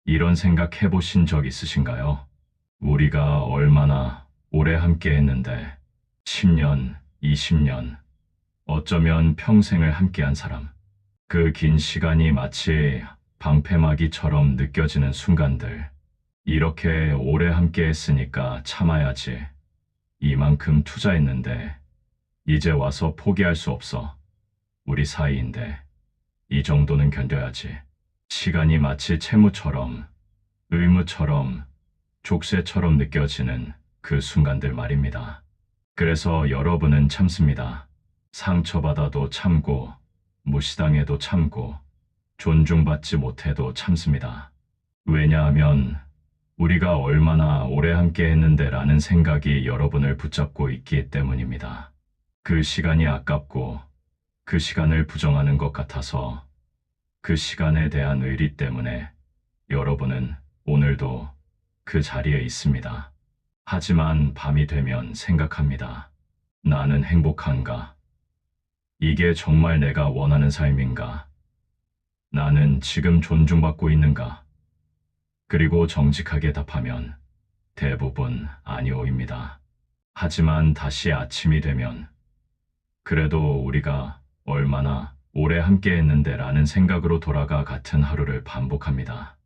이런 생각 해보신 적 있으신가요? 우리가 얼마나 오래 함께 했는데, 10년, 20년, 어쩌면 평생을 함께한 사람. 그 긴 시간이 마치 방패막이처럼 느껴지는 순간들. 이렇게 오래 함께 했으니까 참아야지. 이만큼 투자했는데, 이제 와서 포기할 수 없어. 우리 사이인데, 이 정도는 견뎌야지. 시간이 마치 채무처럼, 의무처럼, 족쇄처럼 느껴지는 그 순간들 말입니다. 그래서 여러분은 참습니다. 상처받아도 참고, 무시당해도 참고, 존중받지 못해도 참습니다. 왜냐하면 우리가 얼마나 오래 함께 했는데 라는 생각이 여러분을 붙잡고 있기 때문입니다. 그 시간이 아깝고 그 시간을 부정하는 것 같아서 그 시간에 대한 의리 때문에 여러분은 오늘도 그 자리에 있습니다. 하지만 밤이 되면 생각합니다. 나는 행복한가? 이게 정말 내가 원하는 삶인가? 나는 지금 존중받고 있는가? 그리고 정직하게 답하면 대부분 아니오입니다. 하지만 다시 아침이 되면 그래도 우리가 얼마나 오래 함께 했는데 라는 생각으로 돌아가 같은 하루를 반복합니다.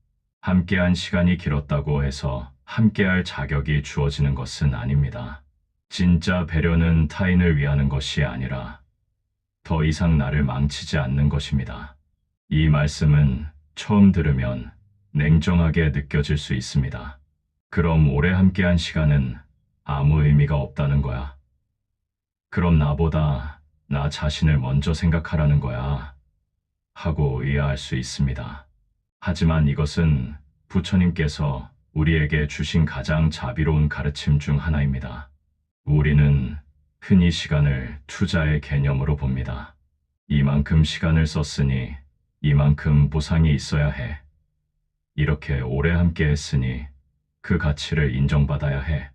함께한 시간이 길었다고 해서 함께할 자격이 주어지는 것은 아닙니다. 진짜 배려는 타인을 위하는 것이 아니라 더 이상 나를 망치지 않는 것입니다. 이 말씀은 처음 들으면 냉정하게 느껴질 수 있습니다. 그럼 오래 함께한 시간은 아무 의미가 없다는 거야. 그럼 나보다 나 자신을 먼저 생각하라는 거야. 하고 의아할 수 있습니다. 하지만 이것은 부처님께서 우리에게 주신 가장 자비로운 가르침 중 하나입니다. 우리는 흔히 시간을 투자의 개념으로 봅니다. 이만큼 시간을 썼으니 이만큼 보상이 있어야 해. 이렇게 오래 함께 했으니 그 가치를 인정받아야 해.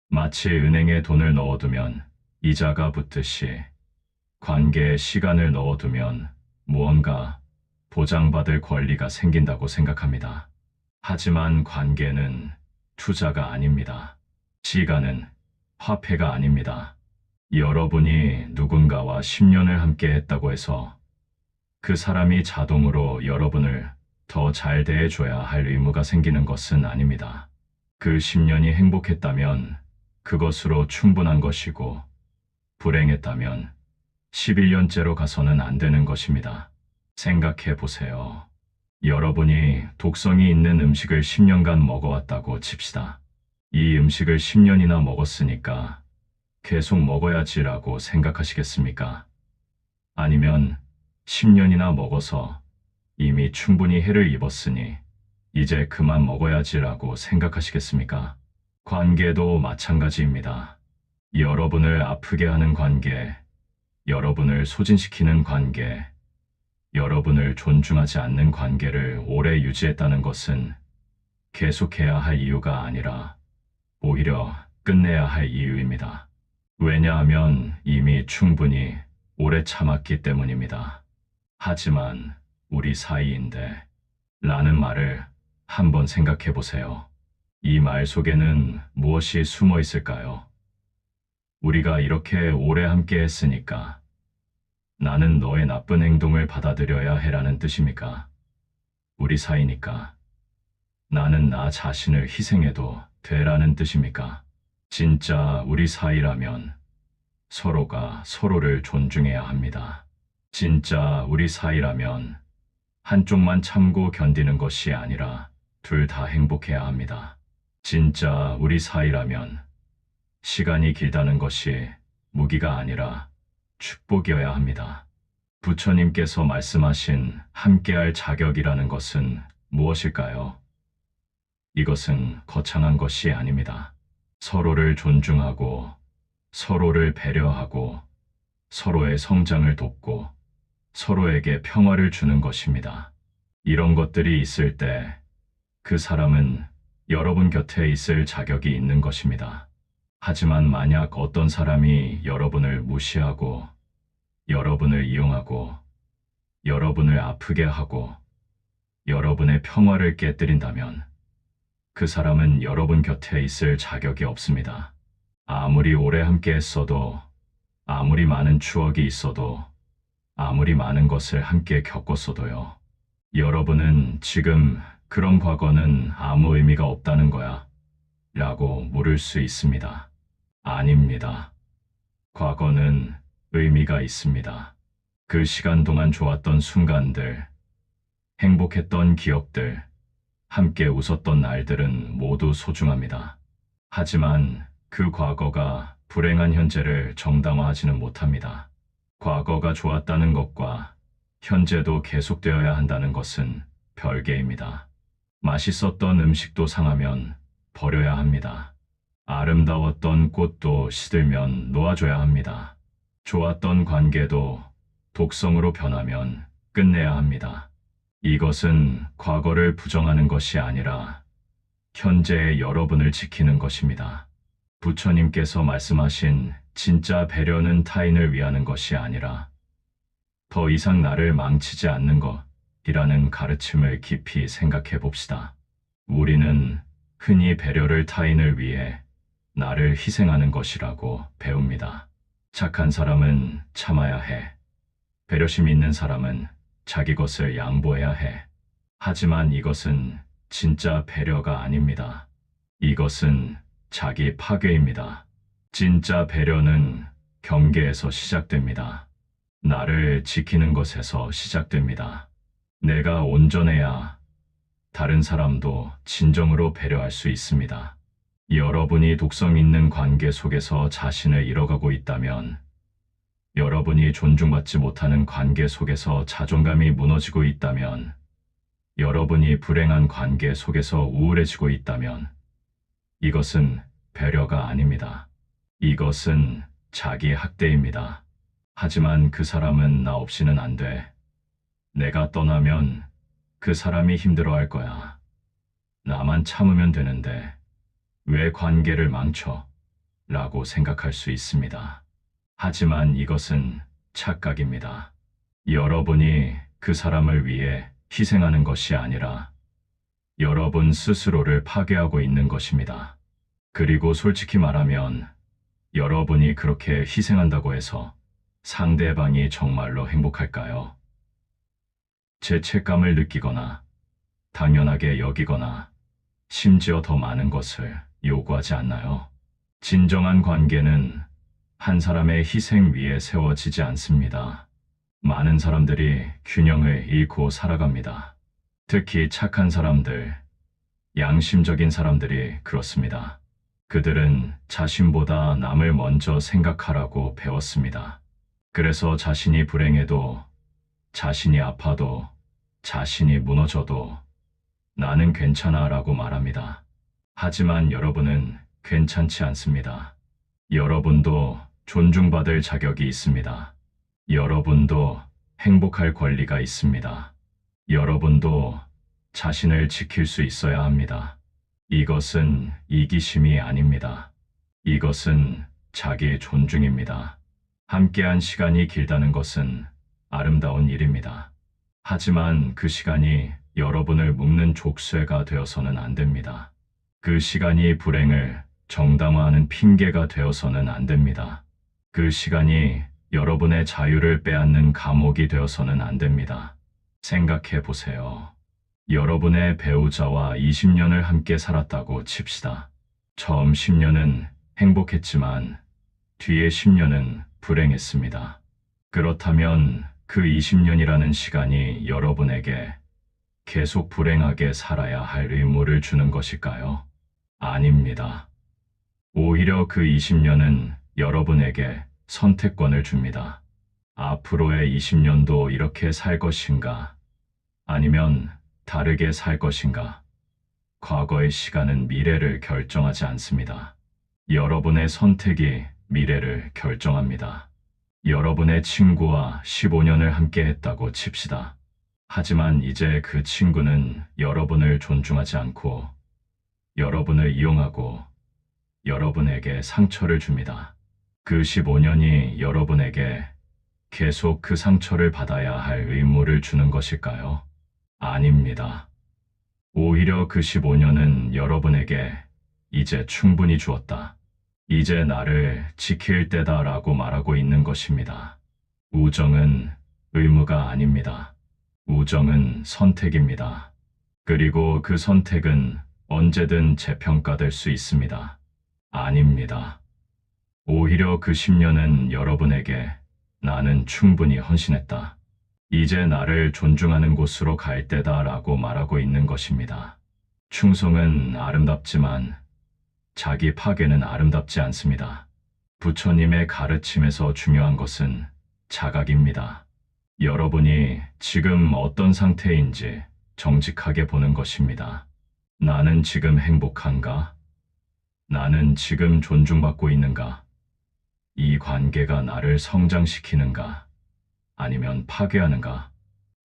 마치 은행에 돈을 넣어두면 이자가 붙듯이 관계에 시간을 넣어두면 무언가 보장받을 권리가 생긴다고 생각합니다. 하지만 관계는 투자가 아닙니다. 시간은 화폐가 아닙니다. 여러분이 누군가와 10년을 함께 했다고 해서 그 사람이 자동으로 여러분을 더 잘 대해줘야 할 의무가 생기는 것은 아닙니다. 그 10년이 행복했다면 그것으로 충분한 것이고 불행했다면 11년째로 가서는 안 되는 것입니다. 생각해 보세요. 여러분이 독성이 있는 음식을 10년간 먹어왔다고 칩시다. 이 음식을 10년이나 먹었으니까 계속 먹어야지라고 생각하시겠습니까? 아니면 10년이나 먹어서 이미 충분히 해를 입었으니 이제 그만 먹어야지라고 생각하시겠습니까? 관계도 마찬가지입니다. 여러분을 아프게 하는 관계, 여러분을 소진시키는 관계, 여러분을 존중하지 않는 관계를 오래 유지했다는 것은 계속해야 할 이유가 아니라 오히려 끝내야 할 이유입니다. 왜냐하면 이미 충분히 오래 참았기 때문입니다. 하지만 우리 사이인데 라는 말을 한번 생각해 보세요. 이 말 속에는 무엇이 숨어 있을까요? 우리가 이렇게 오래 함께 했으니까 나는 너의 나쁜 행동을 받아들여야 해라는 뜻입니까? 우리 사이니까 나는 나 자신을 희생해도 되라는 뜻입니까? 진짜 우리 사이라면 서로가 서로를 존중해야 합니다. 진짜 우리 사이라면 한쪽만 참고 견디는 것이 아니라 둘 다 행복해야 합니다. 진짜 우리 사이라면 시간이 길다는 것이 무기가 아니라 축복이어야 합니다. 부처님께서 말씀하신 함께할 자격이라는 것은 무엇일까요? 이것은 거창한 것이 아닙니다. 서로를 존중하고 서로를 배려하고 서로의 성장을 돕고 서로에게 평화를 주는 것입니다. 이런 것들이 있을 때 그 사람은 여러분 곁에 있을 자격이 있는 것입니다. 하지만 만약 어떤 사람이 여러분을 무시하고 여러분을 이용하고 여러분을 아프게 하고 여러분의 평화를 깨뜨린다면 그 사람은 여러분 곁에 있을 자격이 없습니다. 아무리 오래 함께 했어도, 아무리 많은 추억이 있어도, 아무리 많은 것을 함께 겪었어도요. 여러분은 지금 그런 과거는 아무 의미가 없다는 거야 라고 물을 수 있습니다. 아닙니다. 과거는 의미가 있습니다. 그 시간 동안 좋았던 순간들, 행복했던 기억들, 함께 웃었던 날들은 모두 소중합니다. 하지만 그 과거가 불행한 현재를 정당화하지는 못합니다. 과거가 좋았다는 것과 현재도 계속되어야 한다는 것은 별개입니다. 맛있었던 음식도 상하면 버려야 합니다. 아름다웠던 꽃도 시들면 놓아줘야 합니다. 좋았던 관계도 독성으로 변하면 끝내야 합니다. 이것은 과거를 부정하는 것이 아니라 현재의 여러분을 지키는 것입니다. 부처님께서 말씀하신 진짜 배려는 타인을 위하는 것이 아니라 더 이상 나를 망치지 않는 것이라는 가르침을 깊이 생각해 봅시다. 우리는 흔히 배려를 타인을 위해 나를 희생하는 것이라고 배웁니다. 착한 사람은 참아야 해. 배려심 있는 사람은 자기 것을 양보해야 해. 하지만 이것은 진짜 배려가 아닙니다. 이것은 자기 파괴입니다. 진짜 배려는 경계에서 시작됩니다. 나를 지키는 것에서 시작됩니다. 내가 온전해야 다른 사람도 진정으로 배려할 수 있습니다. 여러분이 독성 있는 관계 속에서 자신을 잃어가고 있다면, 여러분이 존중받지 못하는 관계 속에서 자존감이 무너지고 있다면, 여러분이 불행한 관계 속에서 우울해지고 있다면, 이것은 배려가 아닙니다. 이것은 자기 학대입니다. 하지만 그 사람은 나 없이는 안 돼. 내가 떠나면 그 사람이 힘들어할 거야. 나만 참으면 되는데 왜 관계를 망쳐? 라고 생각할 수 있습니다. 하지만 이것은 착각입니다. 여러분이 그 사람을 위해 희생하는 것이 아니라 여러분 스스로를 파괴하고 있는 것입니다. 그리고 솔직히 말하면 여러분이 그렇게 희생한다고 해서 상대방이 정말로 행복할까요? 죄책감을 느끼거나 당연하게 여기거나 심지어 더 많은 것을 요구하지 않나요? 진정한 관계는 한 사람의 희생 위에 세워지지 않습니다. 많은 사람들이 균형을 잃고 살아갑니다. 특히 착한 사람들, 양심적인 사람들이 그렇습니다. 그들은 자신보다 남을 먼저 생각하라고 배웠습니다. 그래서 자신이 불행해도, 자신이 아파도, 자신이 무너져도 나는 괜찮아 라고 말합니다. 하지만 여러분은 괜찮지 않습니다. 여러분도 존중받을 자격이 있습니다. 여러분도 행복할 권리가 있습니다. 여러분도 자신을 지킬 수 있어야 합니다. 이것은 이기심이 아닙니다. 이것은 자기의 존중입니다. 함께한 시간이 길다는 것은 아름다운 일입니다. 하지만 그 시간이 여러분을 묶는 족쇄가 되어서는 안 됩니다. 그 시간이 불행을 정당화하는 핑계가 되어서는 안 됩니다. 그 시간이 여러분의 자유를 빼앗는 감옥이 되어서는 안 됩니다. 생각해 보세요. 여러분의 배우자와 20년을 함께 살았다고 칩시다. 처음 10년은 행복했지만 뒤에 10년은 불행했습니다. 그렇다면 그 20년이라는 시간이 여러분에게 계속 불행하게 살아야 할 의무를 주는 것일까요? 아닙니다. 오히려 그 20년은 여러분에게 선택권을 줍니다. 앞으로의 20년도 이렇게 살 것인가? 아니면 다르게 살 것인가? 과거의 시간은 미래를 결정하지 않습니다. 여러분의 선택이 미래를 결정합니다. 여러분의 친구와 15년을 함께 했다고 칩시다. 하지만 이제 그 친구는 여러분을 존중하지 않고 여러분을 이용하고 여러분에게 상처를 줍니다. 그 15년이 여러분에게 계속 그 상처를 받아야 할 의무를 주는 것일까요? 아닙니다. 오히려 그 15년은 여러분에게 이제 충분히 주었다. 이제 나를 지킬 때다라고 말하고 있는 것입니다. 우정은 의무가 아닙니다. 우정은 선택입니다. 그리고 그 선택은 언제든 재평가될 수 있습니다. 아닙니다. 오히려 그 10년은 여러분에게 나는 충분히 헌신했다. 이제 나를 존중하는 곳으로 갈 때다라고 말하고 있는 것입니다. 충성은 아름답지만 자기 파괴는 아름답지 않습니다. 부처님의 가르침에서 중요한 것은 자각입니다. 여러분이 지금 어떤 상태인지 정직하게 보는 것입니다. 나는 지금 행복한가? 나는 지금 존중받고 있는가? 이 관계가 나를 성장시키는가? 아니면 파괴하는가?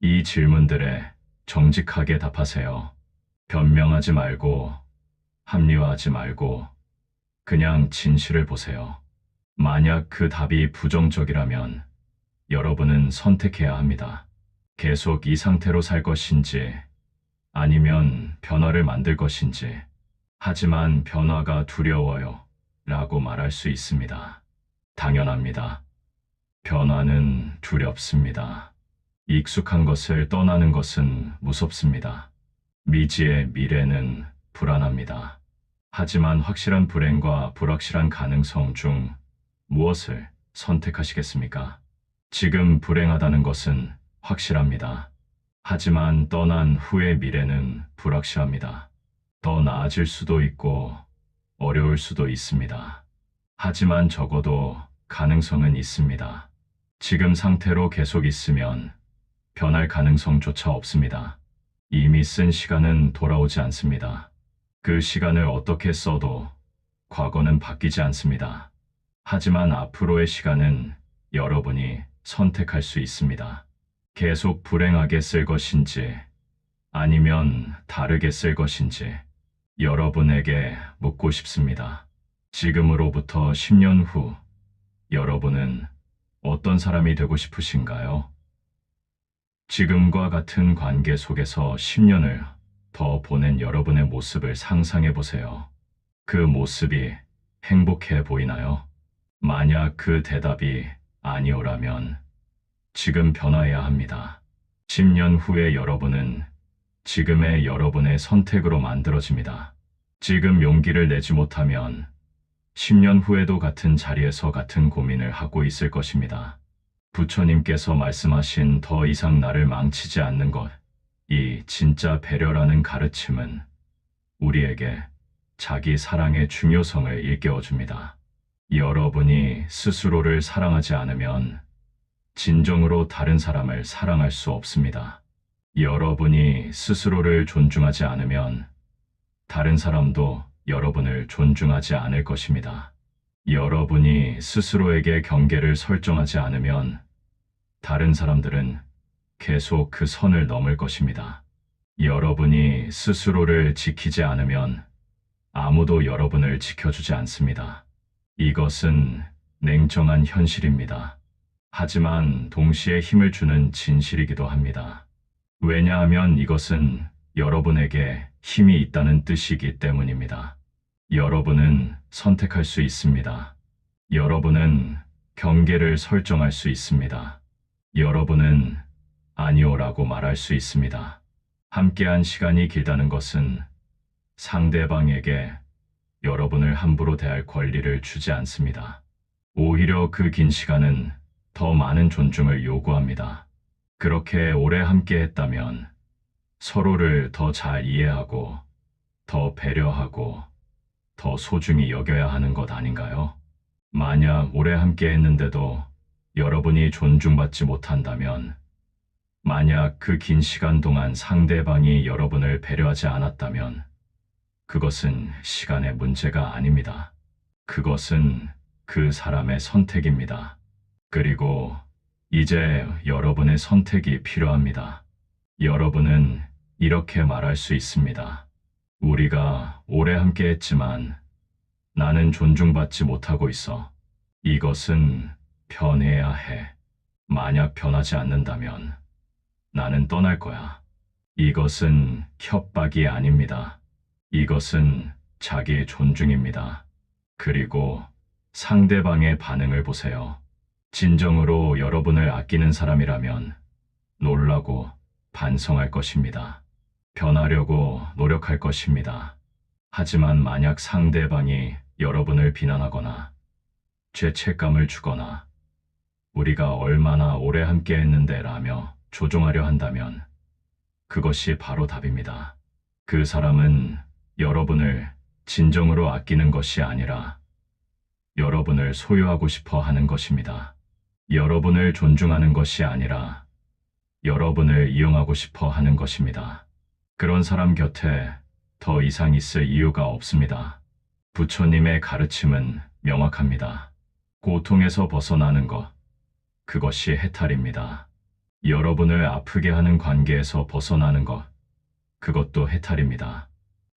이 질문들에 정직하게 답하세요. 변명하지 말고, 합리화하지 말고, 그냥 진실을 보세요. 만약 그 답이 부정적이라면 여러분은 선택해야 합니다. 계속 이 상태로 살 것인지, 아니면 변화를 만들 것인지. 하지만 변화가 두려워요 라고 말할 수 있습니다. 당연합니다. 변화는 두렵습니다. 익숙한 것을 떠나는 것은 무섭습니다. 미지의 미래는 불안합니다. 하지만 확실한 불행과 불확실한 가능성 중 무엇을 선택하시겠습니까? 지금 불행하다는 것은 확실합니다. 하지만 떠난 후의 미래는 불확실합니다. 더 나아질 수도 있고 어려울 수도 있습니다. 하지만 적어도 가능성은 있습니다. 지금 상태로 계속 있으면 변할 가능성조차 없습니다. 이미 쓴 시간은 돌아오지 않습니다. 그 시간을 어떻게 써도 과거는 바뀌지 않습니다. 하지만 앞으로의 시간은 여러분이 선택할 수 있습니다. 계속 불행하게 쓸 것인지 아니면 다르게 쓸 것인지 여러분에게 묻고 싶습니다. 지금으로부터 10년 후 여러분은 어떤 사람이 되고 싶으신가요? 지금과 같은 관계 속에서 10년을 더 보낸 여러분의 모습을 상상해 보세요. 그 모습이 행복해 보이나요? 만약 그 대답이 아니오라면 지금 변화해야 합니다. 10년 후의 여러분은 지금의 여러분의 선택으로 만들어집니다. 지금 용기를 내지 못하면 10년 후에도 같은 자리에서 같은 고민을 하고 있을 것입니다. 부처님께서 말씀하신 더 이상 나를 망치지 않는 것, 이 진짜 배려라는 가르침은 우리에게 자기 사랑의 중요성을 일깨워줍니다. 여러분이 스스로를 사랑하지 않으면 진정으로 다른 사람을 사랑할 수 없습니다. 여러분이 스스로를 존중하지 않으면 다른 사람도 여러분을 존중하지 않을 것입니다. 여러분이 스스로에게 경계를 설정하지 않으면 다른 사람들은 계속 그 선을 넘을 것입니다. 여러분이 스스로를 지키지 않으면 아무도 여러분을 지켜주지 않습니다. 이것은 냉정한 현실입니다. 하지만 동시에 힘을 주는 진실이기도 합니다. 왜냐하면 이것은 여러분에게 힘이 있다는 뜻이기 때문입니다. 여러분은 선택할 수 있습니다. 여러분은 경계를 설정할 수 있습니다. 여러분은 아니오라고 말할 수 있습니다. 함께한 시간이 길다는 것은 상대방에게 여러분을 함부로 대할 권리를 주지 않습니다. 오히려 그 긴 시간은 더 많은 존중을 요구합니다. 그렇게 오래 함께했다면 서로를 더 잘 이해하고 더 배려하고 더 소중히 여겨야 하는 것 아닌가요? 만약 오래 함께 했는데도 여러분이 존중받지 못한다면, 만약 그 긴 시간 동안 상대방이 여러분을 배려하지 않았다면, 그것은 시간의 문제가 아닙니다. 그것은 그 사람의 선택입니다. 그리고 이제 여러분의 선택이 필요합니다. 여러분은 이렇게 말할 수 있습니다. 우리가 오래 함께 했지만 나는 존중받지 못하고 있어. 이것은 변해야 해. 만약 변하지 않는다면 나는 떠날 거야. 이것은 협박이 아닙니다. 이것은 자기 존중입니다. 그리고 상대방의 반응을 보세요. 진정으로 여러분을 아끼는 사람이라면 놀라고 반성할 것입니다. 변하려고 노력할 것입니다. 하지만 만약 상대방이 여러분을 비난하거나 죄책감을 주거나 우리가 얼마나 오래 함께 했는데 라며 조종하려 한다면 그것이 바로 답입니다. 그 사람은 여러분을 진정으로 아끼는 것이 아니라 여러분을 소유하고 싶어 하는 것입니다. 여러분을 존중하는 것이 아니라 여러분을 이용하고 싶어 하는 것입니다. 그런 사람 곁에 더 이상 있을 이유가 없습니다. 부처님의 가르침은 명확합니다. 고통에서 벗어나는 것, 그것이 해탈입니다. 여러분을 아프게 하는 관계에서 벗어나는 것, 그것도 해탈입니다.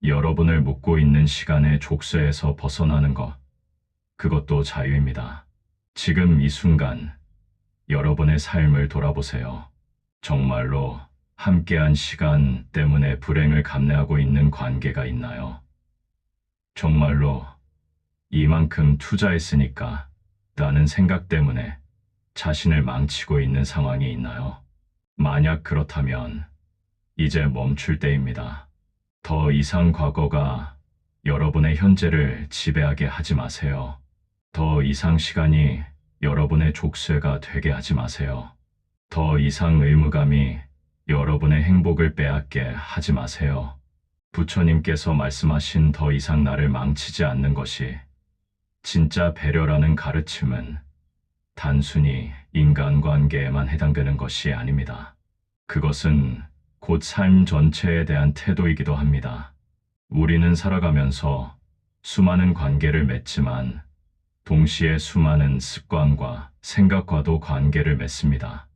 여러분을 묶고 있는 시간의 족쇄에서 벗어나는 것, 그것도 자유입니다. 지금 이 순간 여러분의 삶을 돌아보세요. 정말로 함께한 시간 때문에 불행을 감내하고 있는 관계가 있나요? 정말로 이만큼 투자했으니까 라는 생각 때문에 자신을 망치고 있는 상황이 있나요? 만약 그렇다면 이제 멈출 때입니다. 더 이상 과거가 여러분의 현재를 지배하게 하지 마세요. 더 이상 시간이 여러분의 족쇄가 되게 하지 마세요. 더 이상 의무감이 여러분의 행복을 빼앗게 하지 마세요. 부처님께서 말씀하신 더 이상 나를 망치지 않는 것이 진짜 배려라는 가르침은 단순히 인간관계에만 해당되는 것이 아닙니다. 그것은 곧 삶 전체에 대한 태도이기도 합니다. 우리는 살아가면서 수많은 관계를 맺지만 동시에 수많은 습관과 생각과도 관계를 맺습니다.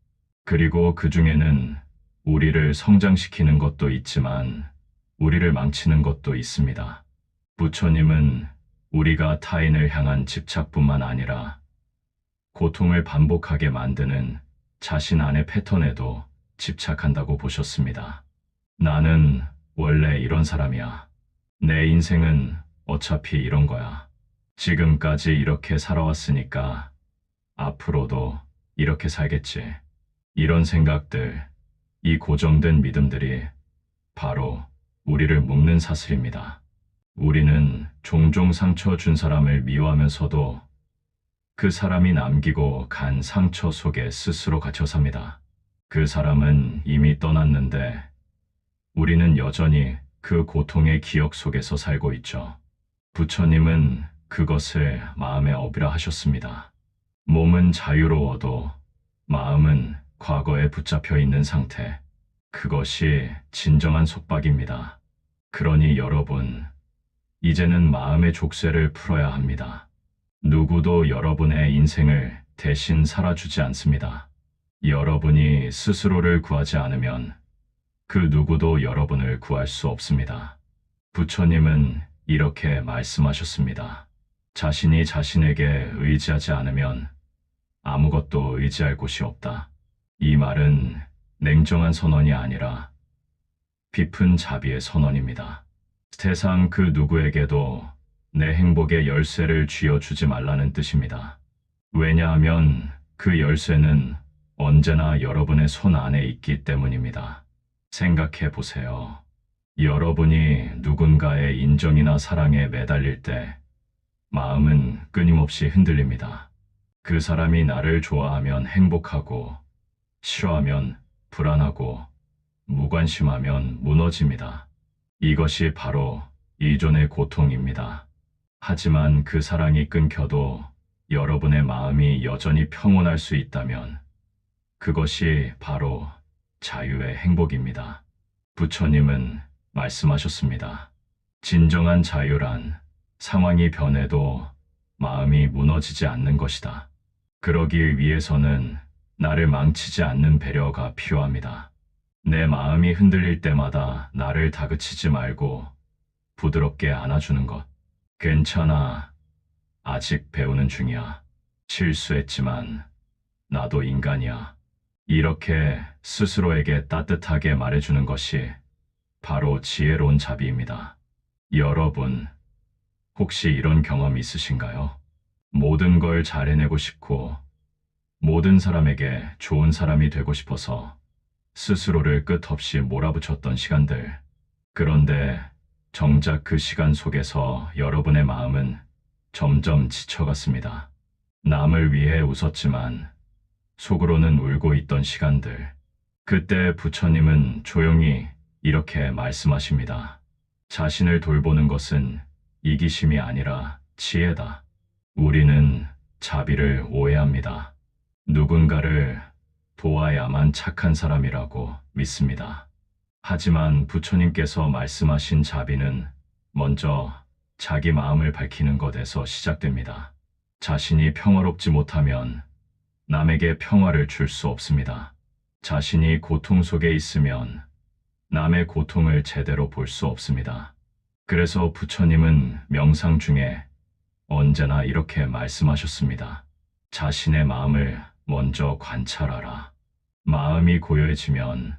그리고 그 중에는 우리를 성장시키는 것도 있지만 우리를 망치는 것도 있습니다. 부처님은 우리가 타인을 향한 집착뿐만 아니라 고통을 반복하게 만드는 자신 안의 패턴에도 집착한다고 보셨습니다. 나는 원래 이런 사람이야. 내 인생은 어차피 이런 거야. 지금까지 이렇게 살아왔으니까 앞으로도 이렇게 살겠지. 이런 생각들, 이 고정된 믿음들이 바로 우리를 묶는 사슬입니다. 우리는 종종 상처 준 사람을 미워하면서도 그 사람이 남기고 간 상처 속에 스스로 갇혀 삽니다. 그 사람은 이미 떠났는데 우리는 여전히 그 고통의 기억 속에서 살고 있죠. 부처님은 그것을 마음에 업으라 하셨습니다. 몸은 자유로워도 마음은 과거에 붙잡혀 있는 상태. 그것이 진정한 속박입니다. 그러니 여러분, 이제는 마음의 족쇄를 풀어야 합니다. 누구도 여러분의 인생을 대신 살아주지 않습니다. 여러분이 스스로를 구하지 않으면 그 누구도 여러분을 구할 수 없습니다. 부처님은 이렇게 말씀하셨습니다. 자신이 자신에게 의지하지 않으면 아무것도 의지할 곳이 없다. 이 말은 냉정한 선언이 아니라 깊은 자비의 선언입니다. 세상 그 누구에게도 내 행복의 열쇠를 쥐어주지 말라는 뜻입니다. 왜냐하면 그 열쇠는 언제나 여러분의 손 안에 있기 때문입니다. 생각해 보세요. 여러분이 누군가의 인정이나 사랑에 매달릴 때 마음은 끊임없이 흔들립니다. 그 사람이 나를 좋아하면 행복하고 싫어하면 불안하고 무관심하면 무너집니다. 이것이 바로 이존의 고통입니다. 하지만 그 사랑이 끊겨도 여러분의 마음이 여전히 평온할 수 있다면 그것이 바로 자유의 행복입니다. 부처님은 말씀하셨습니다. 진정한 자유란 상황이 변해도 마음이 무너지지 않는 것이다. 그러기 위해서는 나를 망치지 않는 배려가 필요합니다. 내 마음이 흔들릴 때마다 나를 다그치지 말고 부드럽게 안아주는 것. 괜찮아. 아직 배우는 중이야. 실수했지만 나도 인간이야. 이렇게 스스로에게 따뜻하게 말해주는 것이 바로 지혜로운 자비입니다. 여러분, 혹시 이런 경험 있으신가요? 모든 걸 잘 해내고 싶고 모든 사람에게 좋은 사람이 되고 싶어서 스스로를 끝없이 몰아붙였던 시간들. 그런데 정작 그 시간 속에서 여러분의 마음은 점점 지쳐갔습니다. 남을 위해 웃었지만 속으로는 울고 있던 시간들. 그때 부처님은 조용히 이렇게 말씀하십니다. 자신을 돌보는 것은 이기심이 아니라 지혜다. 우리는 자비를 오해합니다. 누군가를 도와야만 착한 사람이라고 믿습니다. 하지만 부처님께서 말씀하신 자비는 먼저 자기 마음을 밝히는 것에서 시작됩니다. 자신이 평화롭지 못하면 남에게 평화를 줄 수 없습니다. 자신이 고통 속에 있으면 남의 고통을 제대로 볼 수 없습니다. 그래서 부처님은 명상 중에 언제나 이렇게 말씀하셨습니다. 자신의 마음을 먼저 관찰하라. 마음이 고요해지면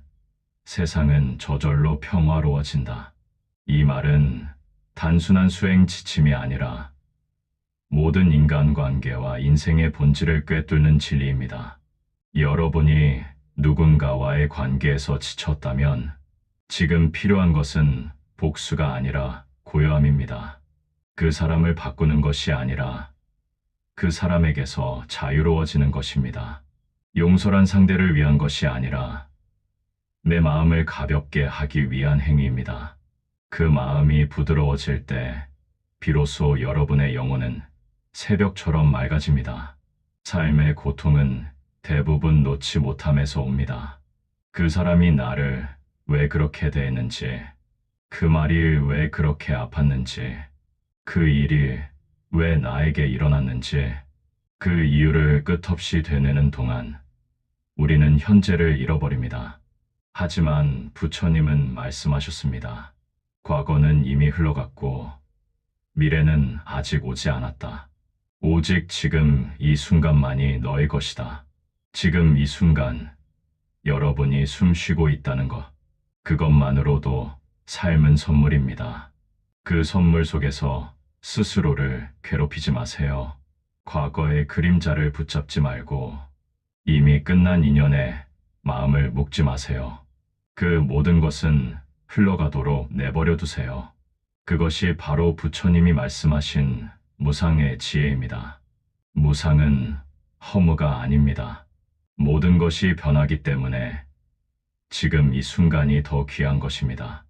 세상은 저절로 평화로워진다. 이 말은 단순한 수행 지침이 아니라 모든 인간관계와 인생의 본질을 꿰뚫는 진리입니다. 여러분이 누군가와의 관계에서 지쳤다면 지금 필요한 것은 복수가 아니라 고요함입니다. 그 사람을 바꾸는 것이 아니라 그 사람에게서 자유로워지는 것입니다. 용서란 상대를 위한 것이 아니라 내 마음을 가볍게 하기 위한 행위입니다. 그 마음이 부드러워질 때 비로소 여러분의 영혼은 새벽처럼 맑아집니다. 삶의 고통은 대부분 놓지 못함에서 옵니다. 그 사람이 나를 왜 그렇게 대했는지, 그 말이 왜 그렇게 아팠는지, 그 일이 왜 나에게 일어났는지, 그 이유를 끝없이 되뇌는 동안 우리는 현재를 잃어버립니다. 하지만 부처님은 말씀하셨습니다. 과거는 이미 흘러갔고 미래는 아직 오지 않았다. 오직 지금 이 순간만이 너의 것이다. 지금 이 순간 여러분이 숨 쉬고 있다는 것, 그것만으로도 삶은 선물입니다. 그 선물 속에서 스스로를 괴롭히지 마세요. 과거의 그림자를 붙잡지 말고 이미 끝난 인연에 마음을 묶지 마세요. 그 모든 것은 흘러가도록 내버려 두세요. 그것이 바로 부처님이 말씀하신 무상의 지혜입니다. 무상은 허무가 아닙니다. 모든 것이 변하기 때문에 지금 이 순간이 더 귀한 것입니다.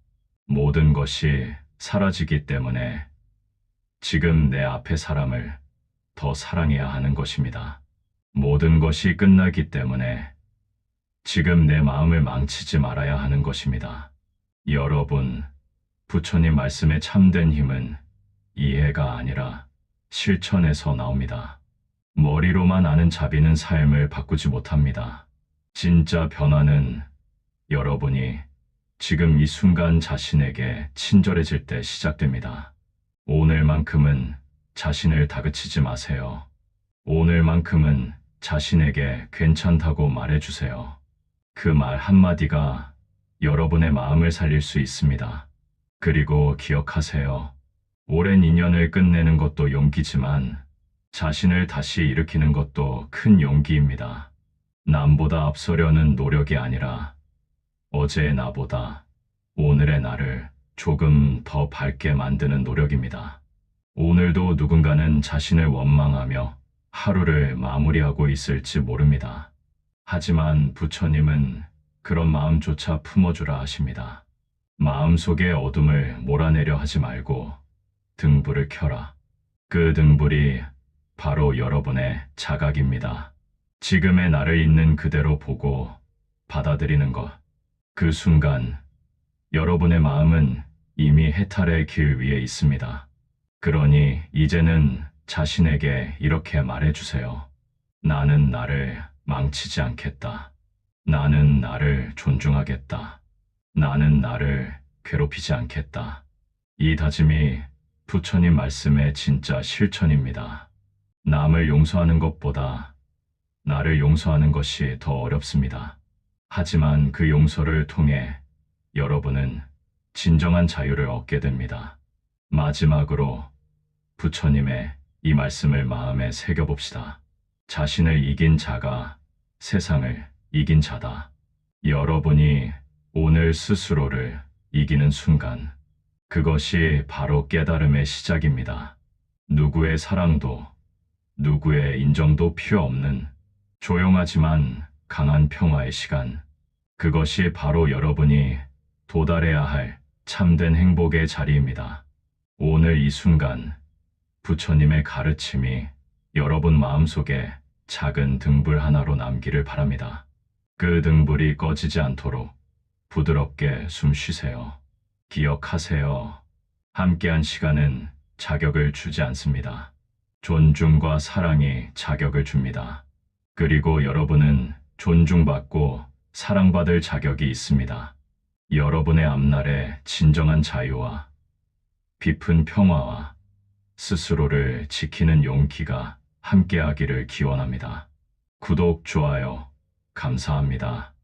모든 것이 사라지기 때문에 지금 내 앞의 사람을 더 사랑해야 하는 것입니다. 모든 것이 끝나기 때문에 지금 내 마음을 망치지 말아야 하는 것입니다. 여러분, 부처님 말씀의 참된 힘은 이해가 아니라 실천에서 나옵니다. 머리로만 아는 자비는 삶을 바꾸지 못합니다. 진짜 변화는 여러분이 지금 이 순간 자신에게 친절해질 때 시작됩니다. 오늘만큼은 자신을 다그치지 마세요. 오늘만큼은 자신에게 괜찮다고 말해주세요. 그 말 한마디가 여러분의 마음을 살릴 수 있습니다. 그리고 기억하세요. 오랜 인연을 끝내는 것도 용기지만 자신을 다시 일으키는 것도 큰 용기입니다. 남보다 앞서려는 노력이 아니라 어제의 나보다 오늘의 나를 조금 더 밝게 만드는 노력입니다. 오늘도 누군가는 자신을 원망하며 하루를 마무리하고 있을지 모릅니다. 하지만 부처님은 그런 마음조차 품어주라 하십니다. 마음속의 어둠을 몰아내려 하지 말고 등불을 켜라. 그 등불이 바로 여러분의 자각입니다. 지금의 나를 있는 그대로 보고 받아들이는 것. 그 순간 여러분의 마음은 이미 해탈의 길 위에 있습니다. 그러니 이제는 자신에게 이렇게 말해주세요. 나는 나를 망치지 않겠다. 나는 나를 존중하겠다. 나는 나를 괴롭히지 않겠다. 이 다짐이 부처님 말씀의 진짜 실천입니다. 남을 용서하는 것보다 나를 용서하는 것이 더 어렵습니다. 하지만 그 용서를 통해 여러분은 진정한 자유를 얻게 됩니다. 마지막으로 부처님의 이 말씀을 마음에 새겨봅시다. 자신을 이긴 자가 세상을 이긴 자다. 여러분이 오늘 스스로를 이기는 순간, 그것이 바로 깨달음의 시작입니다. 누구의 사랑도, 누구의 인정도 필요 없는 조용하지만 강한 평화의 시간. 그것이 바로 여러분이 도달해야 할 참된 행복의 자리입니다. 오늘 이 순간, 부처님의 가르침이 여러분 마음속에 작은 등불 하나로 남기를 바랍니다. 그 등불이 꺼지지 않도록 부드럽게 숨 쉬세요. 기억하세요. 함께한 시간은 자격을 주지 않습니다. 존중과 사랑이 자격을 줍니다. 그리고 여러분은 존중받고 사랑받을 자격이 있습니다. 여러분의 앞날에 진정한 자유와 깊은 평화와 스스로를 지키는 용기가 함께하기를 기원합니다. 구독, 좋아요, 감사합니다.